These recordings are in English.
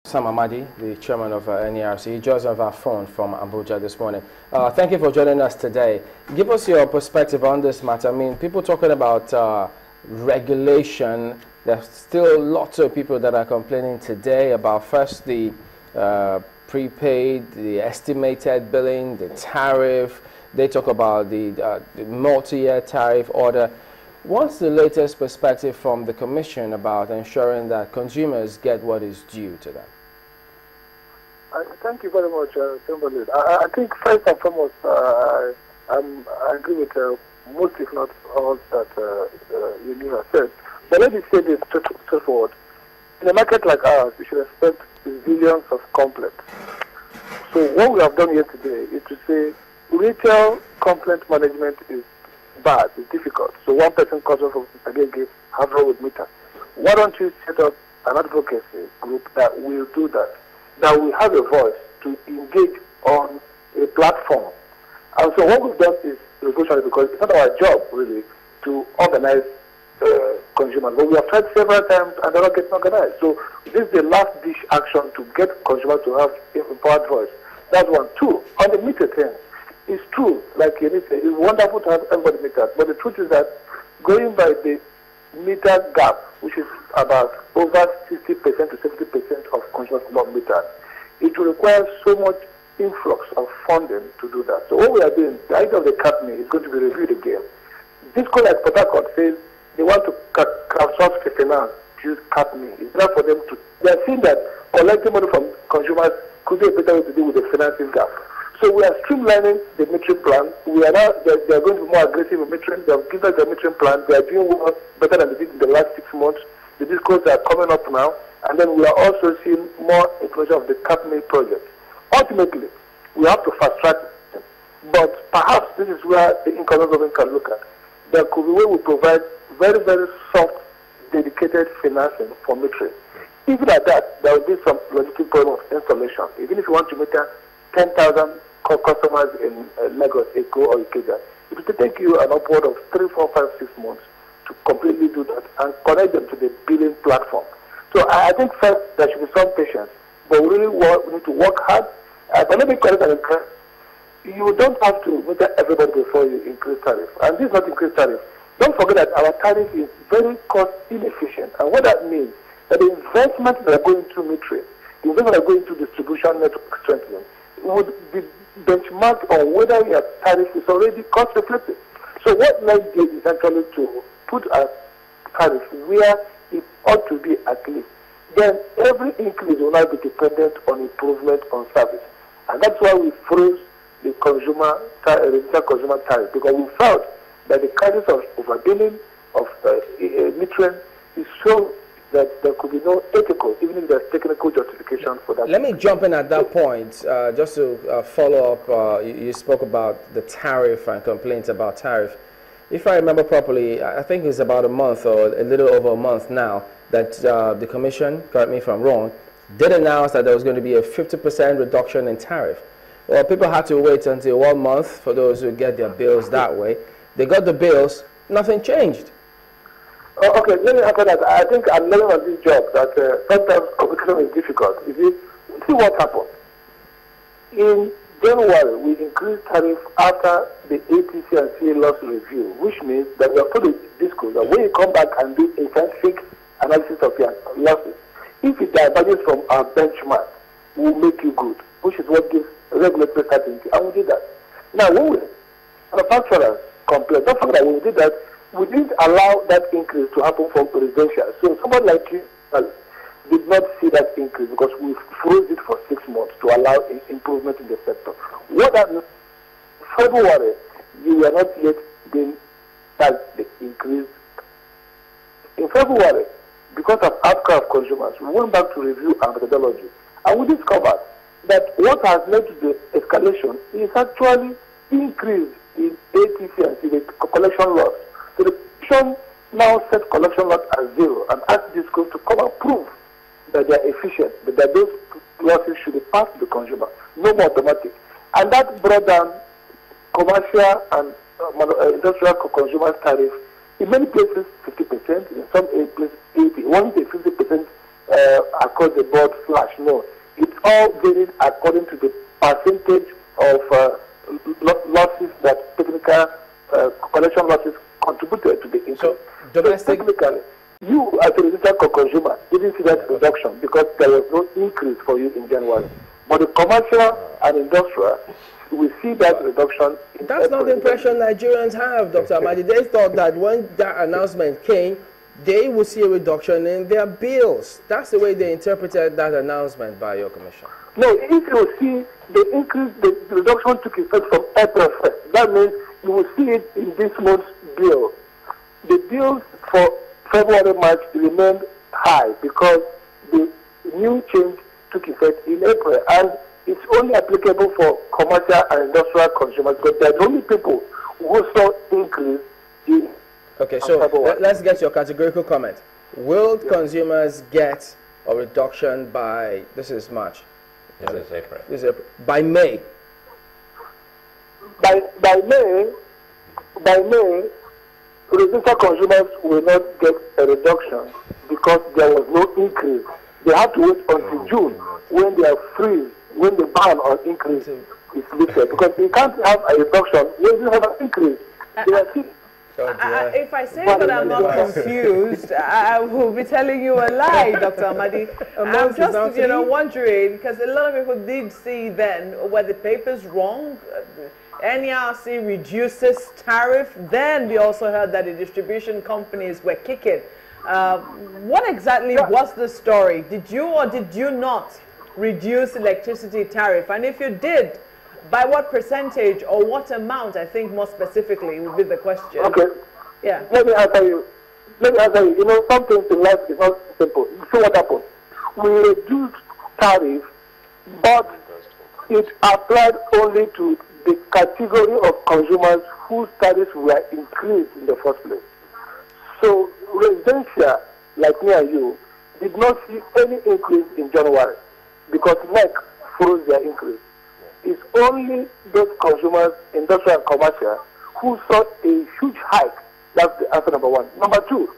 Sam Amadi, the chairman of NERC. He joins our phone from Abuja this morning. Thank you for joining us today. Give us your perspective on this matter. I mean, people talking about regulation. There's still lots of people that are complaining today about first the prepaid, the estimated billing, the tariff. They talk about the multi-year tariff order. What's the latest perspective from the Commission about ensuring that consumers get what is due to them? Thank you very much, Timberlake. I think first and foremost, I agree with most, if not all, that you have said. But let me say this straightforward. In a market like ours, we should expect billions of complaints. So what we have done here today is to say retail complaint management is bad, it's difficult. So one person calls us again, have wrong with meter. Why don't you set up an advocacy group that will do that? That will have a voice to engage on a platform. And so what we've done is revolutionary, because it's not our job really to organize consumers. But we have tried several times and they're not getting organized. So this is the last dish action to get consumers to have empowered voice. That's one. Two, on the meter thing, it's true, like you said, it's wonderful to have everybody meter. But the truth is that going by the meter gap, which is about over 60% to 70% of consumers not metered, it will require so much influx of funding to do that. So what we are doing, the idea of the company is going to be reviewed again. This call like Port Harcourt says they want to crowdsource the finance to use company. It's not for them to. They are seeing that collecting money from consumers could be a better way to deal with the financing gap. So we are streamlining the metering plan. We are now, they are going to be more aggressive in metering. They have given us the metering plan. They are doing well, better than they did in the last 6 months. The discourse are coming up now. And then we are also seeing more information of the company project. Ultimately, we have to fast track it. But perhaps this is where the income government can look at. There could be a way we provide very, very soft, dedicated financing for metering. Even at that, there will be some logistic problem of installation. Even if you want to meter 10,000 customers in Lagos, Eko, or Ikeja, it will take you an upward of 3, 4, 5, 6 months to completely do that and connect them to the billing platform. So I think first there should be some patience, but we need to work hard. But let me correct and encourage. You don't have to meter everybody before you increase tariff. And this is not increased tariff. Don't forget that our tariff is very cost inefficient. And what that means, that the investment that are going through metering, the investment that are going through distribution network strengthening, would be benchmarked on whether your tariff is already cost reflective. So what NERC did is actually to put a tariff where it ought to be at least. Then every increase will now be dependent on improvement on service. And that's why we froze the registered consumer tariff, because we felt that the crisis of overbilling, of metering is so that there could be no ethical, even if there's technical justification for that. Let me jump in at that point, just to follow up. You spoke about the tariff and complaints about tariff. If I remember properly, I think it's about a month or a little over a month now that the Commission, correct me if I'm wrong, did announce that there was going to be a 50% reduction in tariff. Well, people had to wait until 1 month for those who get their bills that way. They got the bills, nothing changed. Okay, let me answer that. I think I'm learning on this job that sometimes communication is difficult. See what happened. In January, we increased tariff after the ATC and CA loss review, which means that we are put in discourse that when you come back and do a scientific analysis of your losses, if it diverges from our benchmark, we will make you good, which is what gives regulatory certainty, and we did that. Now, when we manufacturers complain, don't forget that when we did that, we didn't allow that increase to happen from residential. So someone like you did not see that increase because we froze it for 6 months to allow improvement in the sector. What that means, February, you were not yet being taxed the increase. In February, because of outcry of consumers, we went back to review our methodology, and we discovered that what has led to the escalation is actually increase in ATC and the collection loss. So the Commission now set collection loss at 0 and asked this group to come and prove that they are efficient, but that those losses should be passed to the consumer, no more automatic. And that brought down commercial and industrial consumer tariff in many places 50%, in some places 80%. It wasn't a 50% across the board slash. No, it's all varied according to the percentage of losses that technical collection losses contributed to the increase. So domestic. So technically, you as a residential consumer didn't see that reduction because there was no increase for you in January. But the commercial and industrial, we see that reduction. That's not the impression Nigerians have, Dr. Amadi. They thought that when that announcement came, they would see a reduction in their bills. That's the way they interpreted that announcement by your commission. No, if you see the increase, the reduction took effect from April 1st. That means you will see it in this month's bill. The bills for February, March remained high because the new change took effect in April, and it's only applicable for commercial and industrial consumers because they're the only people who saw increase in. Okay, so let's get your categorical comment. Will consumers get a reduction by, this is March? This is April. This is April. By May? By May, residential consumers will not get a reduction because there was no increase. They have to wait until June when they are free, when the ban on increase is lifted. Because you can't have a reduction when you have an increase. If I say that I'm not confused, I will be telling you a lie, Dr. Amadi. I'm just, wondering, because a lot of people did see then, were the papers wrong? NERC reduces tariff. Then we also heard that the distribution companies were kicking. What exactly was the story? Did you or did you not reduce electricity tariff? And if you did, by what percentage or what amount? I think more specifically would be the question. Okay. Yeah. Let me answer you. You know, some things in life is not simple. You see what happened? We reduced tariff, but it applied only to the category of consumers whose tariffs were increased in the first place. So residential, like me and you, did not see any increase in January because NEC froze their increase. It's only those consumers, industrial and commercial, who saw a huge hike. That's the answer number one. Number two,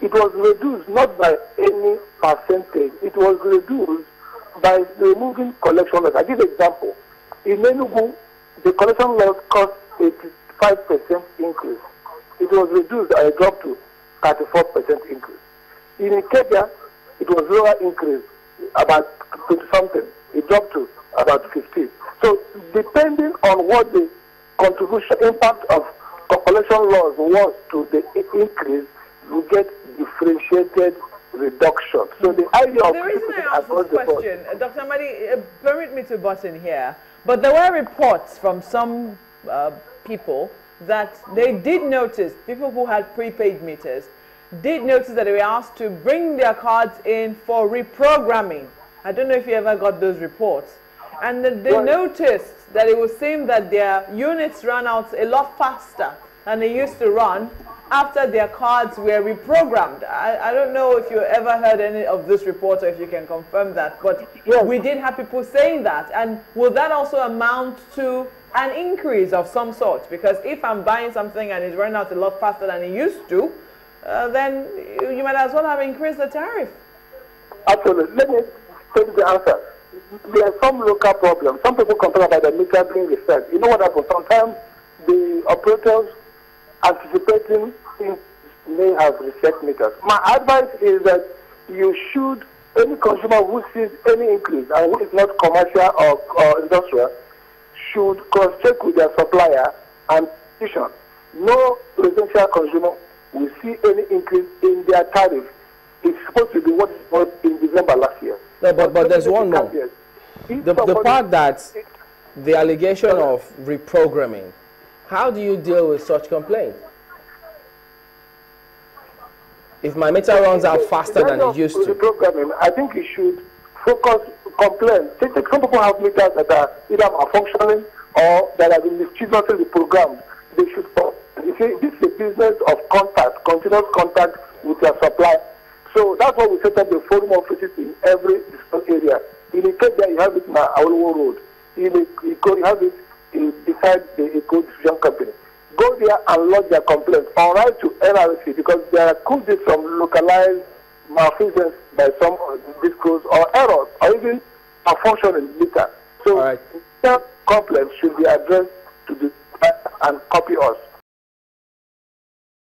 it was reduced not by any percentage. It was reduced by removing collection loss. I give an example. In Enugu, the collection loss cost 85% increase. It was reduced and it dropped to 34% increase. In Ikeja, it was lower increase, about 20-something. It dropped to about 15. So depending on what the contribution impact of collection loss was to the increase, you get differentiated reduction. So the idea of the reason I asked this question, Dr. Amadi, permit me to butt in here, but there were reports from some people that they did notice, people who had prepaid meters, did notice that they were asked to bring their cards in for reprogramming. I don't know if you ever got those reports. And they noticed that it would seem that their units ran out a lot faster than they used to run after their cards were reprogrammed. I don't know if you ever heard any of this report or if you can confirm that, but we did have people saying that. And will that also amount to an increase of some sort? Because if I'm buying something and it's running out a lot faster than it used to, then you might as well have increased the tariff. Absolutely. Let me take the answer. There are some local problems. Some people complain about the meter being reset. You know what happens? Sometimes the operators anticipating things may have reset meters. My advice is that you should, any consumer who sees any increase and who is not commercial or industrial, should cross-check with their supplier and petition. No residential consumer will see any increase in their tariff. It's supposed to be what it was in December last year. No, but there's one more. The part that the allegation of reprogramming, how do you deal with such complaint? If my meter runs out faster than it used to. Reprogramming, I think you should focus, complain. Some people have meters that are either malfunctioning or that have been mischievously programmed. They should stop. You see, this is a business of contact, continuous contact with your supplier. So that's why we set up the forum offices in every area. In Ikeja, you have it in Awolowo Road. In Iko, you have it beside the Eco Distribution Company. Go there and lodge their complaints or write to NRC because there could be some localized malfeasance by some disclosed or errors or even malfunctioning meter. So All right. that complaints should be addressed to the and copy us.